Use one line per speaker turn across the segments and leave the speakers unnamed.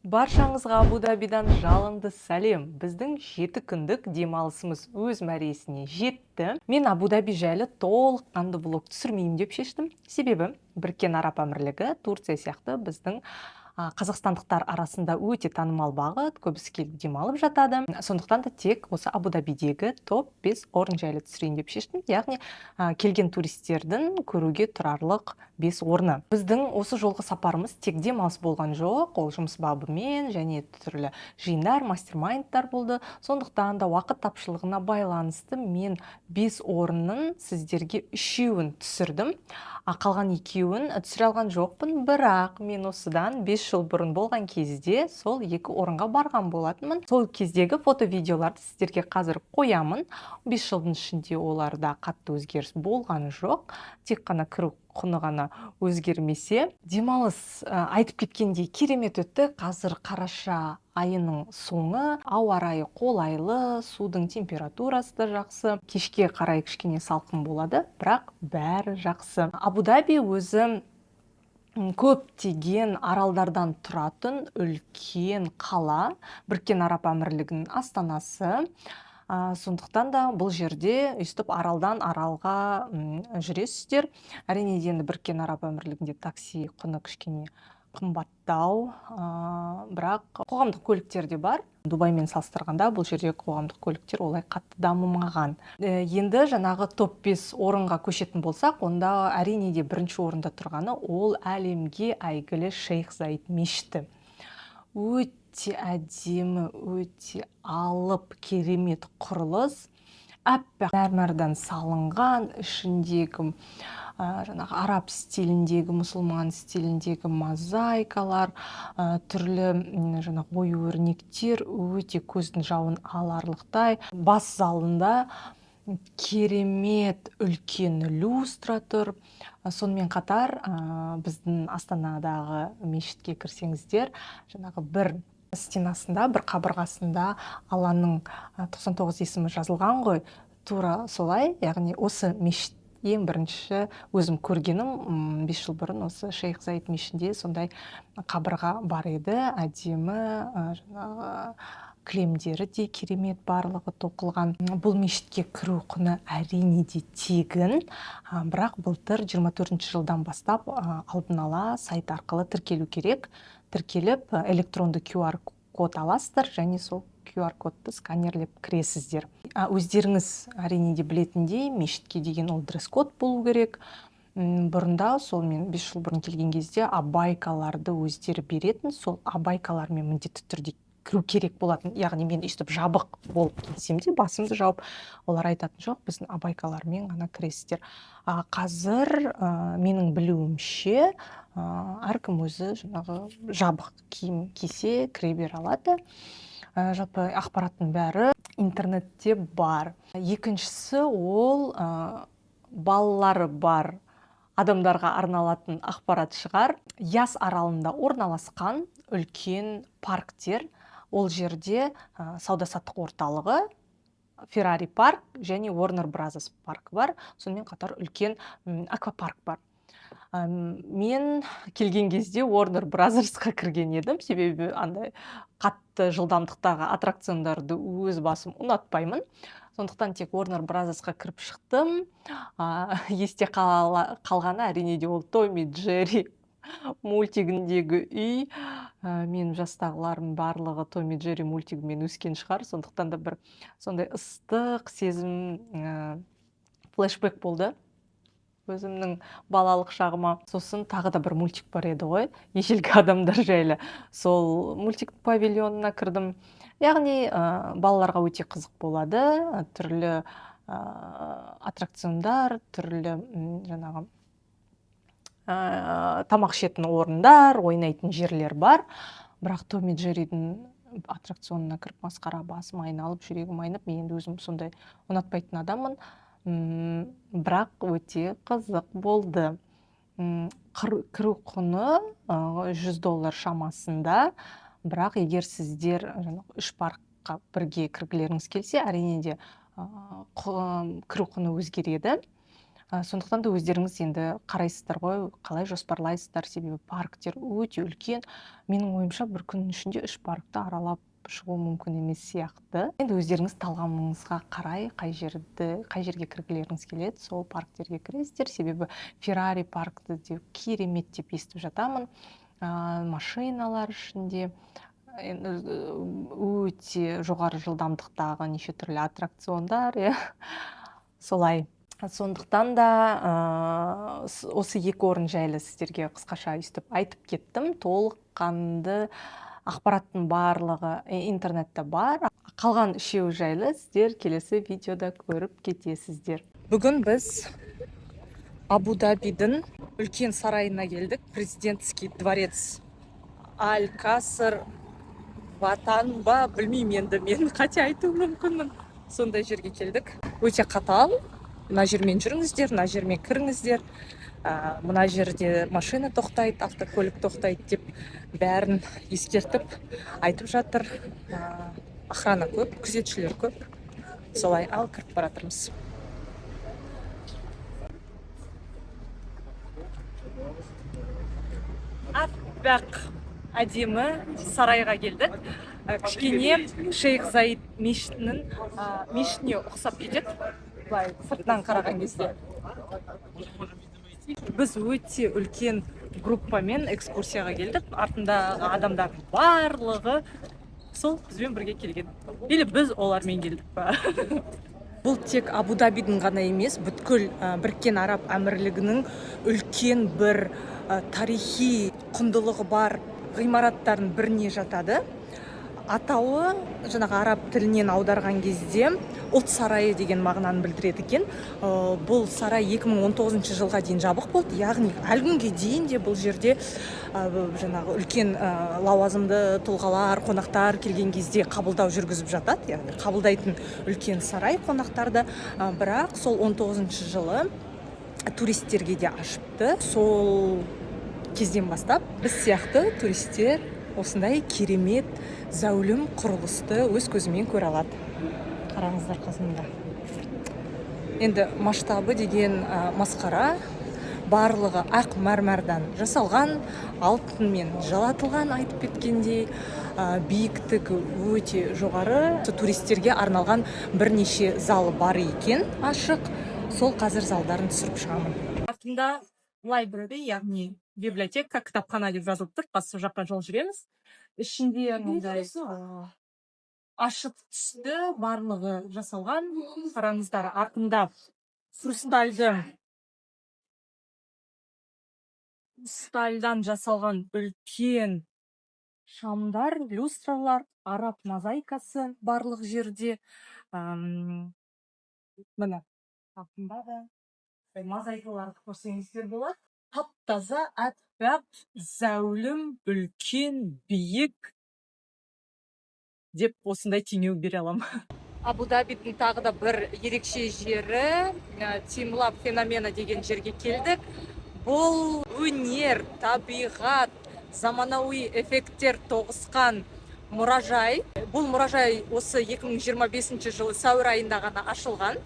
Баршаңызға Абу-Дабидан жалынды сәлем. Біздің 7 күндік демалысымыз өз мәресіне жетті. Мен Абу-Даби жайлы толыққанды блог түсірмеймін деп шештім. Себебі Біріккен Араб Әмірлігі, Турция сияқты біздің қазақстандықтар арасында өте танымал бағыт, көбісі келіп демалып жатады. Сондықтан да тек осы Абу-Дабидегі топ 5 орын жайлы түсірейін деп шештім. Яғни келген туристердің көруге тұрарлық 5 орны. Біздің осы жолғы сапарымыз тек демалыс болған жоқ, ол жұмыс бабымен және түрлі жиындар, мастер-майндтар болды. Сондықтан да уақыт тапшылығына байланысты мен 5 орынның сіздерге 3-еуін түсірдім. Қалған 2-еуін түсіре алған жоқпын, бірақ мен осыдан 5 жыл бұрын болған кезде сол 2 орынға барған болатынмын. Сол кездегі фото-видеоларды сіздерге қазір қоямын. 5 жылдың ішінде оларда қатты өзгеріс болған жоқ. Тек қана кіру құны ғана өзгермесе. Демалыс айтып кеткендей керемет өтті. Қазір қараша айының соңы, ауа райы қолайлы, судың температурасы да жақсы. Кешке қарай кішкене салқын болады, бірақ бәрі жақсы. Абу-Даби өзі көптеген аралдардан тұратын үлкен қала, Біріккен Араб Әмірлігінің астанасы. Сондықтан да бұл жерде өйстіп аралдан аралға жүресіздер. Әрине енді Біріккен Араб Әмірлігінде такси құны кішкене қымбаттау, бірақ қоғамдық көліктер де бар. Дубаймен салыстырғанда бұл жерде қоғамдық көліктер олай қатты дамымаған. Енді жаңағы топ 5 орынға көшетін болсақ, онда әрине де бірінші орында тұрғаны ол әлемге әйгілі Шейх Заид мешіті. Өте әдемі, өте алып, керемет құрылыс. Аппақ мәрмәрден салынған, ішіндегі жаңағы араб стиліндегі, мұсылман стиліндегі мозаикалар, түрлі жаңағы ою-өрнектер өте көздің жауын аларлықтай. Бас залында керемет үлкен люстра тұр. Сонымен қатар біздің Астанадағы мешітке кірсеңіздер, жаңағы бір стенасында, бір қабырғасында Алланың 99 есімі жазылған ғой. Тура солай, яғни осы мешіт ең бірінші өзім көргенім 5 жыл бұрын осы Шейх Заид мешітінде сондай қабырға бар еді. Әдемі, жаңағы кілемдері де керемет, барлығы тоқылған. Бұл мешітке кіру құны әрине де тегін, бірақ былтыр 24 жылдан бастап алдын ала сайт арқылы тіркелу керек. Тіркеліп электронды QR код аласыздар және сол QR кодты сканерлеп кіресіздер. Өздеріңіз әрине де білетіндей, мешітке деген ол дресс-код болу керек. Бұрында, сол мен 5 жыл бұрын келген кезде абайкаларды өздері беретін, сол абайкалармен міндетті түрде кіру керек болатын. Яғни мен өйстіп жабық болып келсем де, басымды жауып, олар айтатын жоқ, біздің абайкалармен ғана кіресіздер. Қазір менің білуімше, әркім өзі жаңағы жабық киім кисе кіре бере алады. Жалпы ақпараттың бәрі интернетте бар. Екіншісі ол балалары бар адамдарға арналатын ақпарат шығар. Яс аралында орналасқан үлкен парктер. Ол жерде сауда-саттық орталығы, Феррари парк және Warner Bros. Парк бар. Сонымен қатар үлкен аквапарк бар. Мен келген кезде Warner Bros.қа кірген едім, себебі андай қатты жылдамдықтағы аттракциондарды өз басым ұнатпаймын. Сондықтан тек Warner Bros.қа кіріп шықтым. Есте қалғаны әрине де ол Том и Джерри мультигіндегі үй. Мен жастағыларым барлығы Том и Джерри мультигімен өскен шығар. Сондықтан да бір сондай ыстық сезім, флешбэк болды өзімнің балалық шағыма. Сосын тағы да бір мультик бар еді ғой, ежелгі адамдар жайлы. Сол мультик павильонына кірдім. Яғни балаларға өте қызық болады. Түрлі аттракциондар, түрлі жаңағы тамақ ішетін орындар, ойнайтын жерлер бар. Бірақ Том и Джерридің аттракционына кіріп масқара, басым айналып, жүрегім айнып, мен енді өзім сондай ұнатпайтын адаммын. Бірақ өте қызық болды. Кіру құны $100 шамасында, бірақ егер сіздер 3 паркқа бірге кіргілеріңіз келсе, әрине де кіру құны өзгереді. Сондықтан да өздеріңіз енді қарайсыздар ғой, қалай жоспарлайсыздар, себебі парктер өте үлкен. Менің ойымша бір күннің ішінде 3 паркты аралап шығу мүмкін емес сияқты. Енді өздеріңіз талғамыңызға қарай қай жерге кіргілеріңіз келеді, сол парктерге кіресіздер. Себебі Феррари паркты деп керемет деп естіп жатамын. Машиналар ішінде өте жоғары жылдамдықтағы неше түрлі аттракциондар, солай. Сондықтан да осы 2 орын жайлы сіздерге қысқаша өйстіп айтып кеттім. Толыққанды ақпараттың барлығы интернетте бар. Қалған 3 жайлы сіздер келесі видеода көріп кетесіздер. Бүгін біз Абу-Дабидің үлкен сарайына келдік. Президентский дворец. Аль-Каср Ватан ба, білмеймін енді, мен қате айтуым мүмкінмін. Сондай жерге келдік. Өте қатал. Мына жермен жүріңіздер, мына жермен кіріңіздер. Мына жерде машина тоқтайды, автокөлік тоқтайды деп бәрін ескертіп айтып жатыр. Охрана көп, күзетшілер көп. Солай ал кіріп баратырмыз. Аппақ әдемі сарайға келдік. Кішкене Шейх Заид мешітіне ұқсап кетеді. Былай сыртынан қараған кезде. Біз өте үлкен группамен экскурсияға келдік. Артындағы адамдардың барлығы сол бізбен бірге келген. Или біз олармен келдік па. Бұл тек Абу-Дабидің ғана емес, бүткіл Біріккен Араб Әмірлігінің үлкен бір тарихи құндылығы бар ғимараттардың біріне жатады. Атауы жаңағы араб тілінен аударған кезде ұлт сарайы деген мағынаны білдіреді екен. Бұл сарай 2019 жылға дейін жабық болды. Яғни әлгінге дейін де бұл жерде жаңағы үлкен лауазымды тұлғалар, қонақтар келген кезде қабылдау жүргізіп жатады. Яғни қабылдайтын үлкен сарай қонақтарды. Бірақ сол 19 жылы туристерге де ашыпты. Сол кезден бастап біз сияқты туристер осындай керемет зәулім құрылысты өз көзімен көре алады. Қараңыздар қасымда. Енді масштабы деген масқара, барлығы ақ мәрмәрдан жасалған, алтынмен жалатылған, айтып кеткендей, биіктігі өте жоғары. Туристерге арналған бірнеше залы бар екен, ашық. Сол қазір залдарын түсіріп шығамын. Артында library, яғни библиотека, кітапхана деп жазылып тұр. Осы жаққа жол жүреміз. Ішінде мындай ашық түсті барлығы жасалған. Қараңыздар, артында хрустальдан жасалған үлкен шамдар, люстралар, араб мозаикасы барлық жерде. Міне, артында да мозаикаларды көрсеңіздер болады. Тап-таза, аппақ, зәулім, үлкен, биік деп осындай теңеу бере аламын. Абу-Дабидің тағы да бір ерекше жері Тимлаб феномена деген жерге келдік. Бұл өнер, табиғат, заманауи эффекттер тоғысқан мұражай. Бұл мұражай осы 2025 жылы сәуір айында ғана ашылған.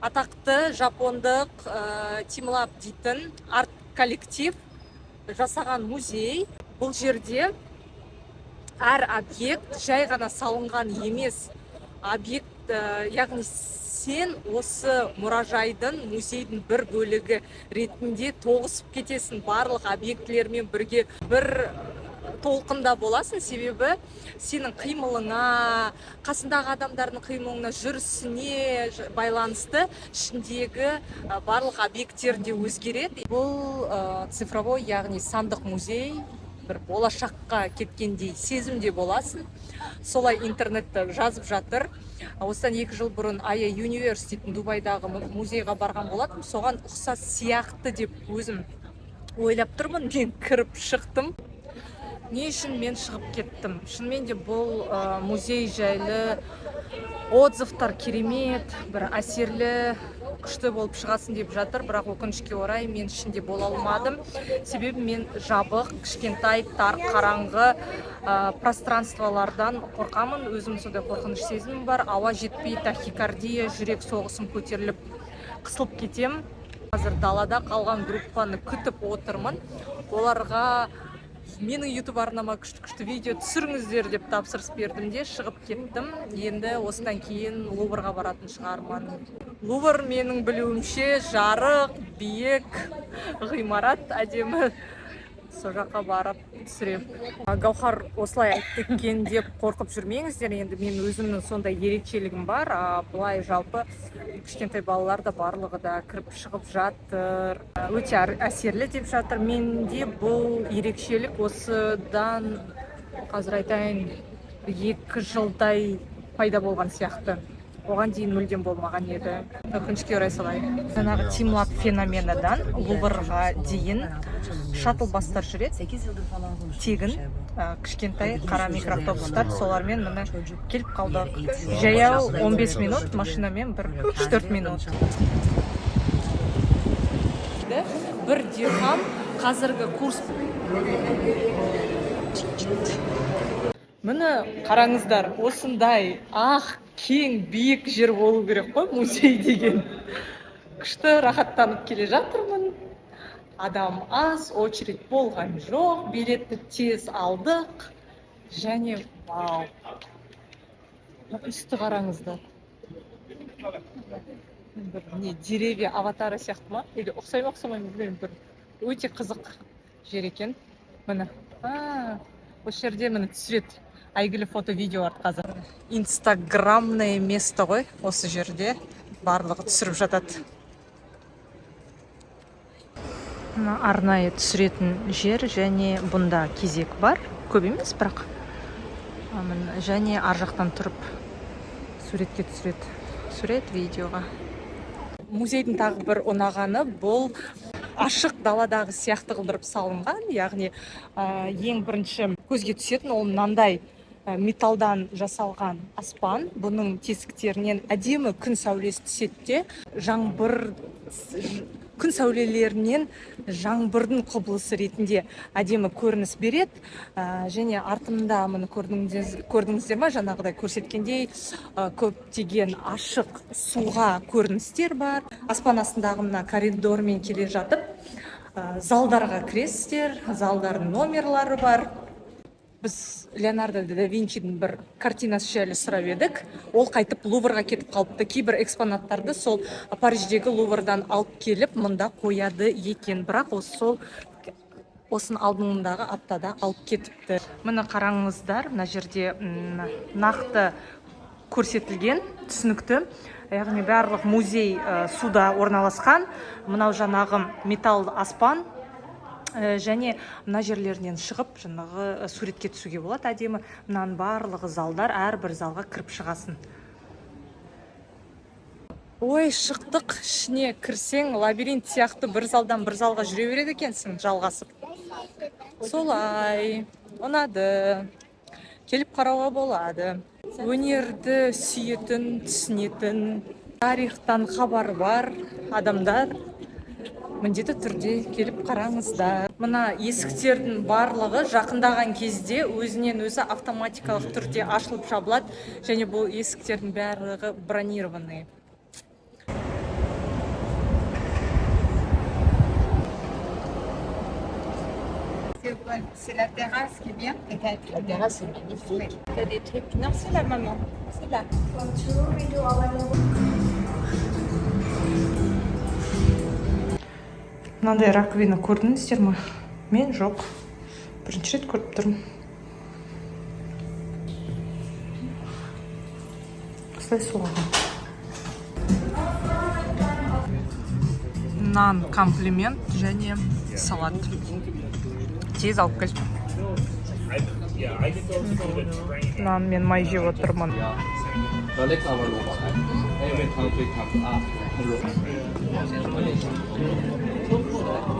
Атақты жапондық Тимлаб дейтін арт коллектив жасаған музей. Бұл жерде әр объект жай ғана салынған емес. Объект, яғни сен осы мұражайдың, музейдің бір бөлігі ретінде тоғысып кетесің. Барлық объектілермен бірге бір толқында боласың, себебі сенің қимылыңа, қасындағы адамдардың қимылына, жүрісіне байланысты ішіндегі барлық объекттер де өзгереді. Бұл цифровой, яғни сандық музей, бір болашаққа кеткендей сезімде боласың. Солай интернетті жазып жатыр. Осыдан 2 жыл бұрын Ая университетін Дубайдағы музейға барған болатым. Соған ұқсас сияқты деп өзім ойлап тұрмын. Мен кіріп шықтым. Не үшін мен шығып кеттім? Шынымен де бұл музей жайлы отзывтар керемет, бір әсерлі, күшті болып шығасын деп жатыр, бірақ өкінішке орай мен ішінде бола алмадым. Себебі мен жабық, кішкентай, тар, қараңғы пространстволардан қорқамын. Өзім сондай қорқыныш сезімім бар. Ауа жетпей, тахикардия, жүрек соғысым көтеріліп, қысылып кетем. Қазір далада қалған группаны күтіп отырмын. Оларға менің YouTube арнама күшті видео түсіріңіздер деп тапсырыс бердім де шығып кеттім. Енді осыдан кейін Луврға баратын шығармын. Лувр менің білуімше жарық, биік, ғимарат әдемі. Сол жаққа барып түсірем. Гаухар осылай айтты екен деп қорқып жүрмеңіздер. Енді мен өзімнің сондай ерекшелігім бар. Бұлай жалпы кішкентай балалар да барлығы да кіріп шығып жатыр. Өте әсерлі деп жатыр. Менде бұл ерекшелік осыдан қазір айтайын 2 жылдай пайда болған сияқты. Оған дейін мүлдем болмаған еді. Өкінішке орай солай. Жаңағы Тимлаб феноменадан Луврға дейін шаттл бастар жүреді. Тегін кішкентай қара микроавтобустар, солармен міне келіп қалдық. Жаяу 15 минут, машинамен 3-4 минут. Бір дирхам қазіргі курс. Міне қараңыздар, осындай кең биік жер болу керек қой, музей деген. Күшті рахаттанып келе жатырмын. Адам аз, очередь болған жоқ, билетті тез алдық. Және вау. Үсті қараңыздар. Не, деревья аватары сияқты ма? Или ұқсай ма, ұқсамай ма? Өте қызық жер екен. Міне. Осы жерде міне түсіреді. Әйгілі фото-видеолар қазір. Инстаграмное место ғой, осы жерде барлығы түсіріп жатады. Арнайы түсіретін жер, және бұнда кезек бар. Көп емес, бірақ. Және ар жақтан тұрып суретке түсіреді. Сурет видеоға. Музейдің тағы бір ұнағаны бұл ашық даладағы сияқты қылдырып салынған. Яғни ең бірінші көзге түсетін ол мынандай металдан жасалған аспан. Бұның тесіктерінен әдемі күн сәулесі түседі. Күн сәулелерінен жаңбырдың құбылысы ретінде әдемі көрініс береді. Және артында мұны көрдіңіздер ме, жаңағыдай көрсеткендей көптеген ашық суға көріністер бар. Аспан астындағы мына коридормен келе жатып, залдарға кіресіздер, залдардың номерлары бар. Біз Леонардо да Винчидің бір картинасы жайлы сұрап едік. Ол қайтып Луврға кетіп қалыпты. Кейбір экспонаттарды сол Париждегі Луврдан алып келіп, мұнда қояды екен. Бірақ осын алдыңдағы аптада алып кетіпті. Мұны қараңыздар, мына жерде нақты көрсетілген, түсінікті. Яғни барлық музей суда орналасқан. Мынау жаңағы металл аспан. Және мына жерлерінен шығып, жаңағы суретке түсуге болады әдемі. Мұнан барлығы залдар, әрбір залға кіріп шығасын. Ой, шықтық, ішіне кірсең, лабиринт сияқты бір залдан бір залға жүре береді екенсің, жалғасып. Солай, ұнады. Келіп қарауға болады. Өнерді сүйетін, түсінетін, тарихтан хабар бар адамдар міндетті түрде келіп қараңыздар. Мына есіктердің барлығы жақындаған кезде өзінен өзі автоматикалық түрде ашылып жабылады, және бұл есіктердің барлығы бронированный.
C'est la terrasse qui est bien, peut-être. La terrasse est magnifique. T'as des trucs. Non, c'est la maman. C'est là.
Мынандай раковина көрдіңіздер ме? Мен жоқ. Бірінші рет көріп тұрмын. Осылай суалған. Нан комплимент және салат. Тез алып кел. Нан мен май жеп отырмын.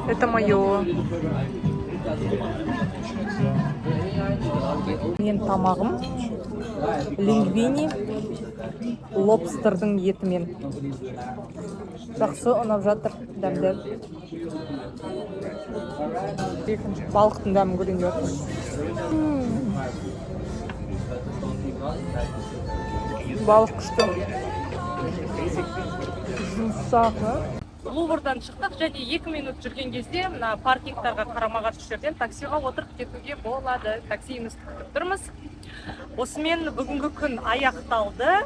Это мое. Мен тамағым лингвини лобстердің етімен. Жақсы ұнап жатыр, дәмді. Балықтың дәмін көрейін деп жатырмын. Балық күшті. Жұмсақ, Луврдан шықтық және 2 минут жүрген кезде мына паркингтарға қарама-қарсы жерден таксиға отырып кетуге болады. Таксиімізді күтіп тұрмыз. Осымен бүгінгі күн аяқталды.